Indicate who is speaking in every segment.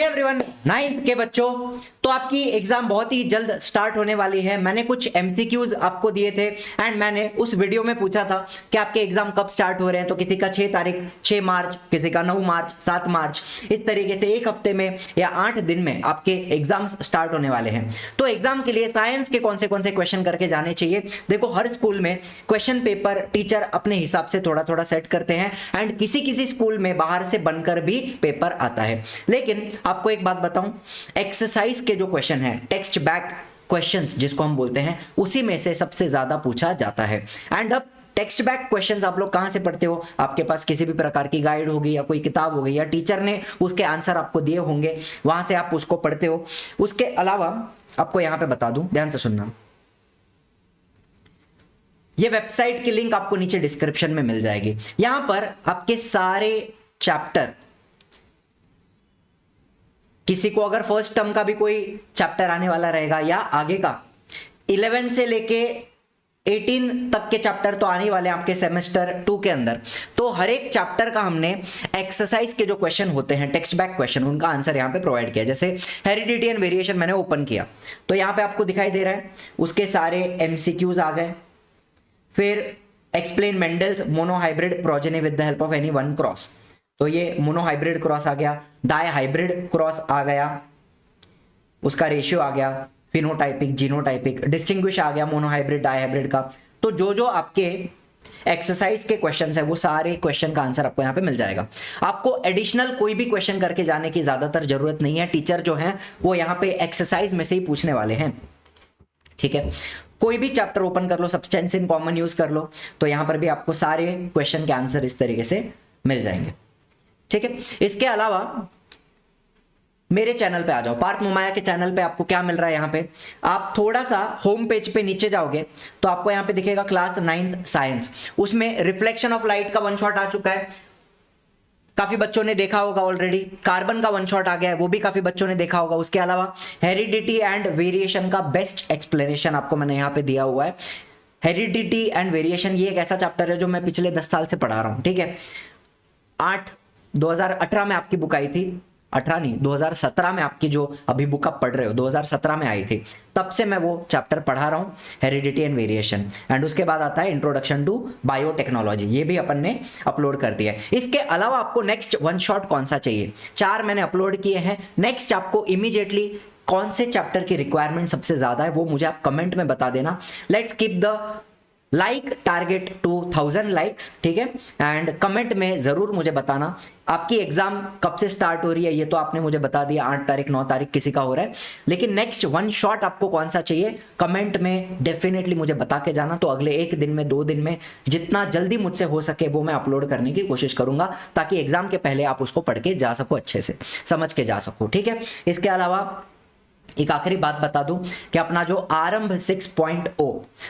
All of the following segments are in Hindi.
Speaker 1: एवरीवन, नाइन्थ के बच्चों, तो आपकी एग्जाम बहुत ही जल्द स्टार्ट होने वाली है। मैंने कुछ एमसीक्यूज आपको दिए थे एंड मैंने उस वीडियो में पूछा था कि आपके एग्जाम कब स्टार्ट हो रहे हैं। तो किसी का 6 तारीख, 6 मार्च, किसी का 9 मार्च, 7 मार्च, इस तरीके से एक हफ्ते में या 8 दिन में आपके एग्जाम्स स्टार्ट होने वाले हैं। तो एग्जाम के लिए साइंस के कौन से क्वेश्चन करके जाने चाहिए। देखो, हर स्कूल में क्वेश्चन पेपर टीचर अपने हिसाब से थोड़ा थोड़ा सेट करते हैं एंड किसी किसी स्कूल में बाहर से बनकर भी पेपर आता है। लेकिन आपको एक बात बताऊं, एक्सरसाइज के जो क्वेश्चन है, टेक्स्ट बैक क्वेश्चंस जिसको हम बोलते हैं, उसी में से सबसे ज्यादा पूछा जाता है। एंड अब टेक्स्ट बैक क्वेश्चंस आप लोग कहां से पढ़ते हो? आपके पास किसी भी प्रकार की गाइड होगी या कोई किताब होगी या टीचर ने उसके आंसर आपको दिए होंगे, वहां से आप उसको पढ़ते हो। उसके अलावा आपको यहां पे बता दूं, ध्यान से सुनना, ये वेबसाइट की लिंक आपको नीचे डिस्क्रिप्शन में मिल जाएगी। यहां पर आपके सारे चैप्टर, किसी को अगर फर्स्ट टर्म का भी कोई चैप्टर आने वाला रहेगा या आगे का 11 से लेके 18 तक के चैप्टर तो आने वाले हैं आपके सेमेस्टर 2 के अंदर। तो हर एक चैप्टर का हमने एक्सरसाइज के जो क्वेश्चन होते हैं, टेक्स्ट बैक क्वेश्चन, उनका आंसर यहां पे प्रोवाइड किया। जैसे हेरिडिटी एंड वेरिएशन मैंने ओपन किया तो यहां पे आपको दिखाई दे रहा है उसके सारे एमसीक्यूज आ गए। फिर explain Mendel's monohybrid progeny with the help of any one cross, तो ये मोनोहाइब्रिड क्रॉस आ गया, डाई हाइब्रिड क्रॉस आ गया, उसका रेशियो आ गया, फिनोटाइपिक, जीनोटाइपिक, डिस्टिंग्विश आ गया मोनोहाइब्रिड डाई हाइब्रिड का। तो जो जो आपके एक्सरसाइज के क्वेश्चंस है वो सारे क्वेश्चन का आंसर आपको यहाँ पे मिल जाएगा। आपको एडिशनल कोई भी क्वेश्चन करके जाने की ज्यादातर जरूरत नहीं है। टीचर जो है वो यहाँ पे एक्सरसाइज में से ही पूछने वाले हैं, ठीक है। कोई भी चैप्टर ओपन कर लो, सब्सटेंस इन कॉमन यूज कर लो, तो यहां पर भी आपको सारे क्वेश्चन के आंसर इस तरीके से मिल जाएंगे, ठीक है। इसके अलावा मेरे चैनल पे आ जाओ, पार्थ मोमाया के चैनल पे आपको क्या मिल रहा है। यहाँ पे आप थोड़ा सा होम पेज पे नीचे जाओगे तो आपको यहाँ पे दिखेगा क्लास 9th साइंस, उसमें रिफ्लेक्शन ऑफ लाइट का वन शॉट आ चुका है, काफी बच्चों ने देखा होगा ऑलरेडी। कार्बन का वन शॉट आ गया है, वो भी काफी बच्चों ने देखा होगा। उसके अलावा हेरिडिटी एंड वेरिएशन का बेस्ट एक्सप्लेनेशन आपको मैंने यहाँ पे दिया हुआ है। हेरिडिटी एंड वेरिएशन ये एक ऐसा चैप्टर है जो मैं पिछले 10 साल से पढ़ा रहा हूँ, ठीक है। 2018 में आपकी बुक आई थी, 18 नहीं 2017 में आपकी जो अभी बुक आप पढ़ रहे हो 2017 में आई थी, तब से मैं वो चैप्टर पढ़ा रहा हूँ, हेरिडिटी एंड वेरिएशन। एंड उसके बाद आता है इंट्रोडक्शन टू बायोटेक्नोलॉजी, ये भी अपन ने अपलोड कर दिया है। इसके अलावा आपको नेक्स्ट वन शॉट कौन सा चाहिए, 4 मैंने अपलोड किए हैं। नेक्स्ट आपको इमीडिएटली कौन से चैप्टर की रिक्वायरमेंट सबसे ज्यादा है वो मुझे आप कमेंट में बता देना। Let's keep the like target to 1000 likes, ठीक है। एंड कमेंट में जरूर मुझे बताना आपकी एग्जाम कब से स्टार्ट हो रही है। ये तो आपने मुझे बता दिया 8 तारीख 9 तारीख किसी का हो रहा है, लेकिन नेक्स्ट वन शॉट आपको कौन सा चाहिए कमेंट में डेफिनेटली मुझे बता के जाना। तो अगले 1 दिन में 2 दिन में जितना जल्दी मुझसे हो सके वो मैं अपलोड करने की कोशिश करूंगा, ताकि एग्जाम के पहले आप उसको पढ़ के जा सको, अच्छे से समझ के जा सको, ठीक है। इसके अलावा एक आखिरी बात बता दूं कि अपना जो आरंभ 6.0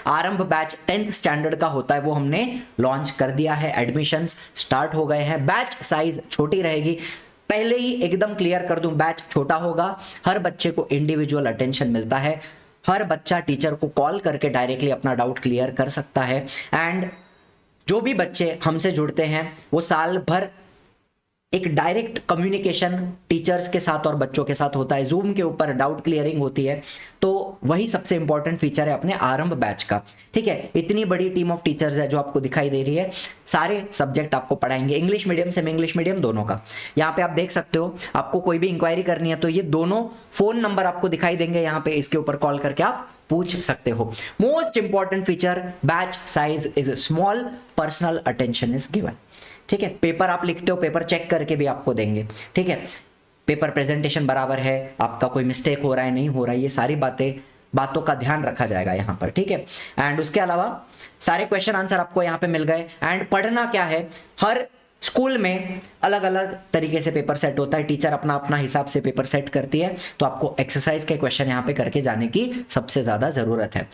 Speaker 1: आरंभ बैच 10th स्टैंडर्ड का होता है वो हमने लॉन्च कर दिया है। एडमिशंस स्टार्ट हो गए हैं, बैच साइज छोटी रहेगी। पहले ही एकदम क्लियर कर दूं, बैच छोटा होगा, हर बच्चे को इंडिविजुअल अटेंशन मिलता है, हर बच्चा टीचर को कॉल करके डायरेक्टली अपना डाउट क्लियर कर सकता है। एंड जो भी बच्चे हमसे जुड़ते हैं वो साल भर एक डायरेक्ट कम्युनिकेशन टीचर्स के साथ और बच्चों के साथ होता है, जूम के ऊपर डाउट क्लियरिंग होती है। तो वही सबसे इंपॉर्टेंट फीचर है अपने आरंभ बैच का, ठीक है। इतनी बड़ी टीम ऑफ टीचर्स है जो आपको दिखाई दे रही है, सारे सब्जेक्ट आपको पढ़ाएंगे, English medium semi English medium दोनों का। यहाँ पे आप देख सकते हो, आपको कोई भी इंक्वायरी करनी है तो ये दोनों फोन नंबर आपको दिखाई देंगे, यहाँ पे इसके ऊपर कॉल करके आप पूछ सकते हो। Most important feature, batch size is small, personal attention is given, ठीक है। पेपर आप लिखते हो, पेपर चेक करके भी आपको देंगे, ठीक है। पेपर प्रेजेंटेशन बराबर है, आपका कोई मिस्टेक हो रहा है नहीं हो रहा है, ये सारी बातों का ध्यान रखा जाएगा यहाँ पर, ठीक है। एंड उसके अलावा सारे क्वेश्चन आंसर आपको यहाँ पे मिल गए। एंड पढ़ना क्या है, हर स्कूल में अलग अलग तरीके से पेपर सेट होता है, टीचर अपना अपना हिसाब से पेपर सेट करती है। तो आपको एक्सरसाइज के क्वेश्चन यहाँ पे करके जाने की सबसे ज्यादा जरूरत है।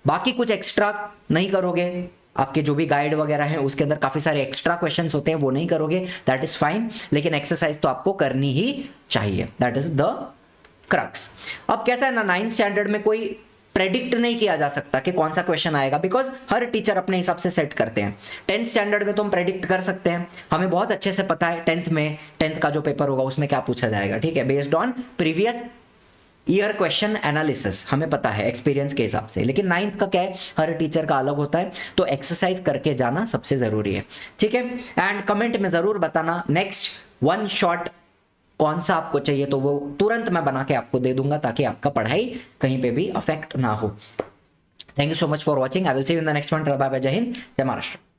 Speaker 1: बाकी कुछ एक्स्ट्रा नहीं करोगे, आपके जो भी गाइड वगैरह है उसके अंदर काफी सारे एक्स्ट्रा क्वेश्चंस होते हैं, वो नहीं करोगे, दैट इज फाइन, लेकिन एक्सरसाइज तो आपको करनी ही चाहिए, दैट इज द क्रक्स। अब कैसा है ना, 9th स्टैंडर्ड में कोई प्रेडिक्ट नहीं किया जा सकता कि कौन सा क्वेश्चन आएगा, बिकॉज हर टीचर अपने हिसाब से सेट करते हैं। 10th स्टैंडर्ड में तो हम प्रेडिक्ट कर सकते हैं, हमें बहुत अच्छे से पता है 10th का जो पेपर होगा उसमें क्या पूछा जाएगा, ठीक है, based on previous year question analysis हमें पता है एक्सपीरियंस के हिसाब से। लेकिन 9th का क्या है, हर टीचर का अलग होता है, तो एक्सरसाइज करके जाना सबसे जरूरी है, ठीक है। एंड कमेंट में जरूर बताना नेक्स्ट वन शॉट कौन सा आपको चाहिए, तो वो तुरंत मैं बना के आपको दे दूंगा ताकि आपका पढ़ाई कहीं पे भी अफेक्ट ना हो। Thank you so much for watching, I will see you in the next one. Bye bye, जय हिंद, जय महाराष्ट्र।